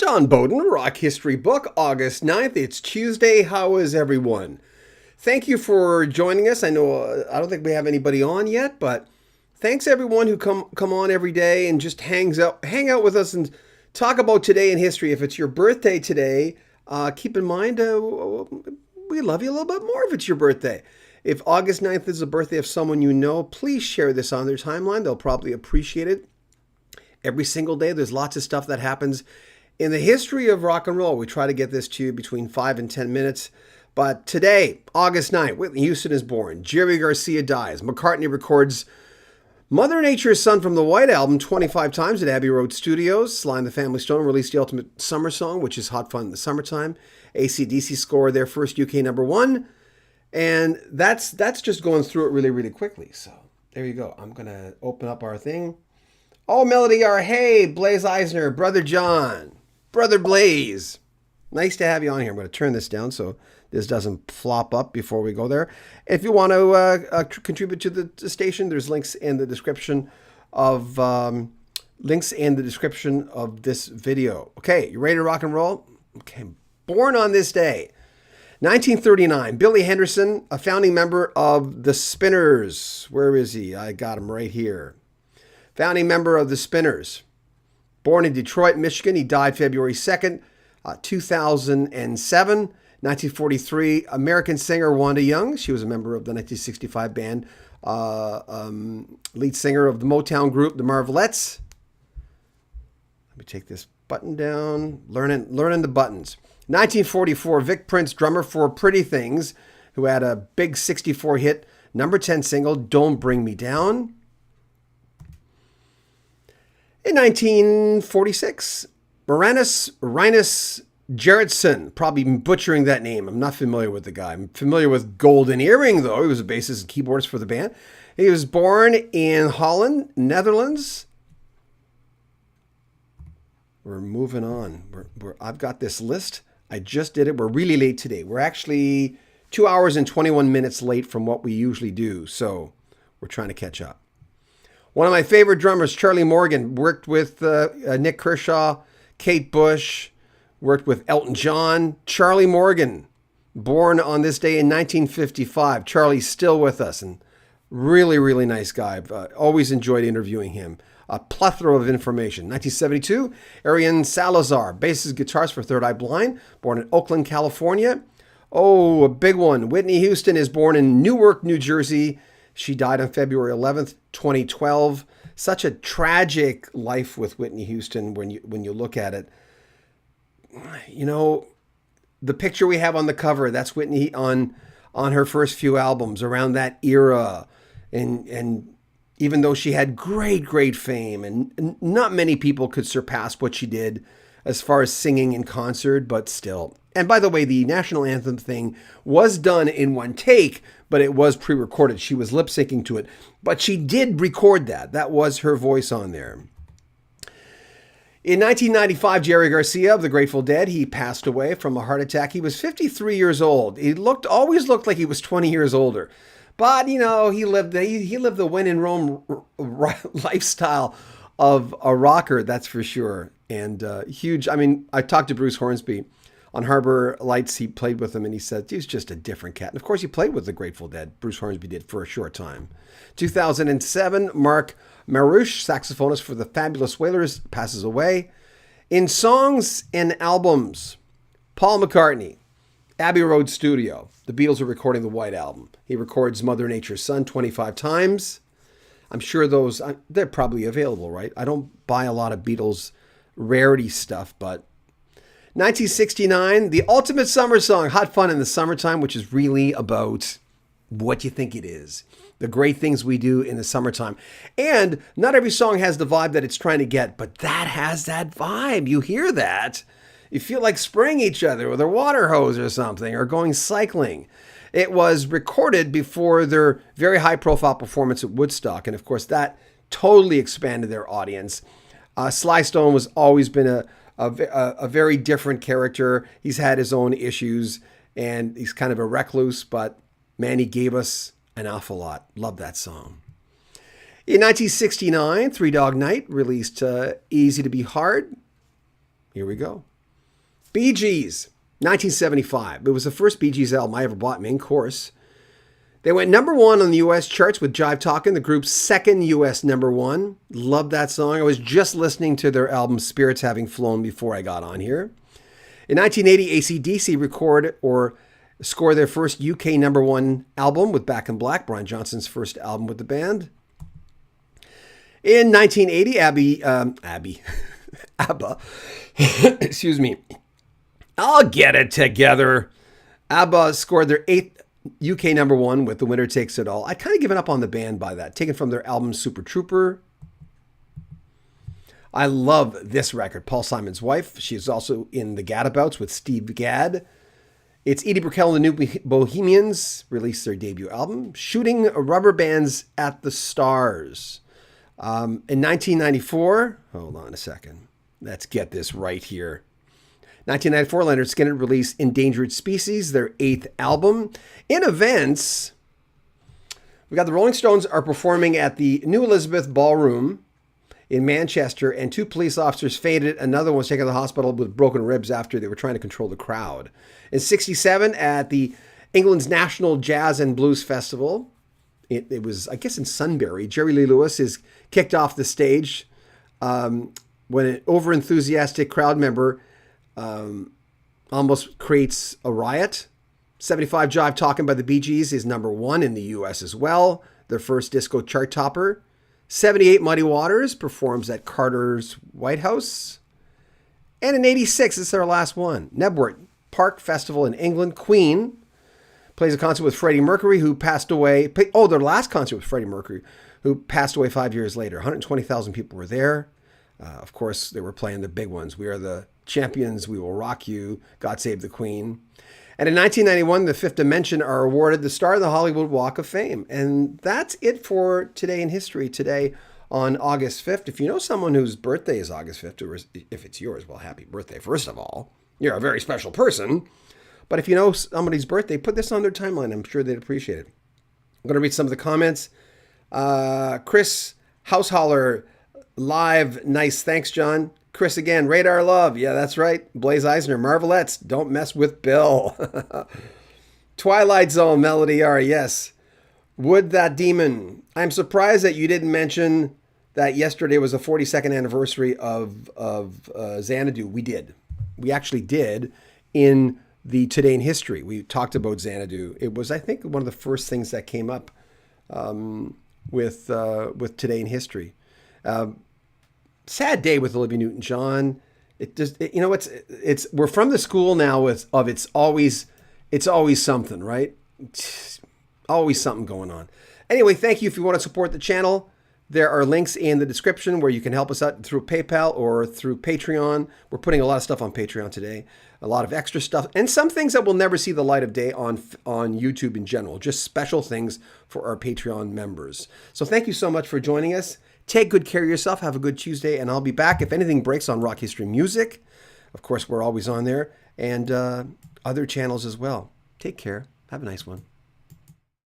John Beaudin, Rock History Book, August 9th. It's Tuesday. How is everyone? Thank you for joining us. I know I don't think we have anybody on yet, but thanks everyone who come on every day and just hang out with us and talk about today in history. If it's your birthday today, keep in mind we love you a little bit more if it's your birthday. If August 9th is the birthday of someone you know, please share this on their timeline. They'll probably appreciate it. Every single day, there's lots of stuff that happens in the history of rock and roll. We try to get this to you between 5 and 10 minutes. But today, August 9th, Whitney Houston is born. Jerry Garcia dies. McCartney records Mother Nature's Son from the White Album 25 times at Abbey Road Studios. Sly and the Family Stone released the ultimate summer song, which is hot fun in the summertime. AC/DC scored their first UK #1. And that's just going through it really, really quickly. So there you go. I'm going to open up our thing. Oh, Melody R. Hey, Blaze Eisner, Brother John, Brother Blaze. Nice to have you on here. I'm going to turn this down so this doesn't flop up before we go there. If you want to contribute to the station, there's links in the description of this video. Okay, you ready to rock and roll? Okay, born on this day, 1939, Billy Henderson, a founding member of the Spinners. Where is he? I got him right here. Founding member of the Spinners. Born in Detroit, Michigan. He died February 2nd, 2007. 1943, American singer Wanda Young. She was a member of the 1965 band, lead singer of the Motown group, the Marvelettes. Let me take this button down. Learning the buttons. 1944, Vic Prince, drummer for Pretty Things, who had a big 64 hit, #10 single, Don't Bring Me Down. In 1946, Rinus Gerritsen, probably butchering that name. I'm not familiar with the guy. I'm familiar with Golden Earring, though. He was a bassist and keyboardist for the band. He was born in Holland, Netherlands. We're moving on. I've got this list. I just did it. We're really late today. We're actually 2 hours and 21 minutes late from what we usually do. So we're trying to catch up. One of my favorite drummers, Charlie Morgan, worked with Nick Kershaw, Kate Bush, worked with Elton John. Charlie Morgan, born on this day in 1955. Charlie's still with us and really, really nice guy. Always enjoyed interviewing him. A plethora of information. 1972, Arian Salazar, bassist guitarist for Third Eye Blind, born in Oakland, California. Oh, a big one. Whitney Houston is born in Newark, New Jersey. She died on February 11th, 2012. Such a tragic life with Whitney Houston when you look at it. You know, the picture we have on the cover, that's Whitney on her first few albums around that era. And even though she had great fame and not many people could surpass what she did as far as singing in concert, but still. And by the way, the national anthem thing was done in one take, but it was pre-recorded. She was lip-syncing to it, but she did record that. That was her voice on there. In 1995, Jerry Garcia of the Grateful Dead, he passed away from a heart attack. He was 53 years old. He always looked like he was 20 years older. But, you know, he lived the when in Rome lifestyle of a rocker, that's for sure. And huge. I mean, I talked to Bruce Hornsby on Harbor Lights. He played with him and he said, he was just a different cat. And of course, he played with the Grateful Dead. Bruce Hornsby did for a short time. 2007, Mark Marouche, saxophonist for the Fabulous Wailers, passes away. In songs and albums, Paul McCartney, Abbey Road Studio. The Beatles are recording the White Album. He records Mother Nature's Son 25 times. I'm sure they're probably available, right? I don't buy a lot of Beatles rarity stuff, but 1969, the ultimate summer song, Hot Fun in the Summertime, which is really about what you think it is. The great things we do in the summertime. And not every song has the vibe that it's trying to get, but that has that vibe. You hear that. You feel like spraying each other with a water hose or something, or going cycling. It was recorded before their very high-profile performance at Woodstock, and of course that totally expanded their audience. Sly Stone has always been a very different character. He's had his own issues, and he's kind of a recluse, but man, he gave us an awful lot. Love that song. In 1969, Three Dog Night released Easy to Be Hard. Here we go. Bee Gees, 1975. It was the first Bee Gees album I ever bought, main course. They went number one on the U.S. charts with Jive Talkin', the group's second U.S. number one. Love that song. I was just listening to their album Spirits Having Flown before I got on here. In 1980, AC/DC record or score their first UK number one album with Back in Black, Brian Johnson's first album with the band. In 1980, ABBA, excuse me, I'll get it together. ABBA scored their 8th UK number one with The Winner Takes It All. I'd kind of given up on the band by that, taken from their album Super Trooper. I love this record, Paul Simon's Wife. She's also in the Gadabouts with Steve Gadd. It's Edie Brickell and the New Bohemians released their debut album, Shooting Rubber Bands at the Stars. In 1994, hold on a second. Let's get this right here. 1994, Leonard Skinner released Endangered Species, their 8th album. In events, we got the Rolling Stones are performing at the New Elizabeth Ballroom in Manchester, and 2 police officers fainted. Another one was taken to the hospital with broken ribs after they were trying to control the crowd. In 1967, at the England's National Jazz and Blues Festival, it was, I guess, in Sunbury, Jerry Lee Lewis is kicked off the stage when an over-enthusiastic crowd member almost creates a riot. 75 Jive Talkin' by the Bee Gees is number one in the U.S. as well, their first disco chart topper. 78 Muddy Waters performs at Carter's White House. And in 86, this is our last one, Knebworth Park Festival in England. Queen plays a concert with Freddie Mercury, who passed away. Their last concert with Freddie Mercury, who passed away 5 years later. 120,000 people were there. Of course, they were playing the big ones. We Are the Champions, We Will Rock You, God Save the Queen. And in 1991, the Fifth Dimension are awarded the Star of the Hollywood Walk of Fame. And that's it for Today in History today on August 5th. If you know someone whose birthday is August 5th, or if it's yours, well, happy birthday, first of all. You're a very special person. But if you know somebody's birthday, put this on their timeline. I'm sure they'd appreciate it. I'm going to read some of the comments. Chris Householler, live, nice. Thanks, John. Chris again, Radar Love. Yeah, that's right. Blaze Eisner, Marvelettes, don't mess with Bill. Twilight Zone, Melody R, yes. Would That Demon. I'm surprised that you didn't mention that yesterday was the 42nd anniversary of Xanadu. We did. We actually did in the Today in History. We talked about Xanadu. It was, I think, one of the first things that came up with Today in History. Sad day with Olivia Newton-John. We're from the school now of it's always something, right? It's always something going on. Anyway, thank you. If you want to support the channel, there are links in the description where you can help us out through PayPal or through Patreon. We're putting a lot of stuff on Patreon today, a lot of extra stuff, and some things that will never see the light of day on YouTube in general, just special things for our Patreon members. So thank you so much for joining us. Take good care of yourself. Have a good Tuesday, and I'll be back if anything breaks on Rock History Music. Of course, we're always on there, and other channels as well. Take care. Have a nice one.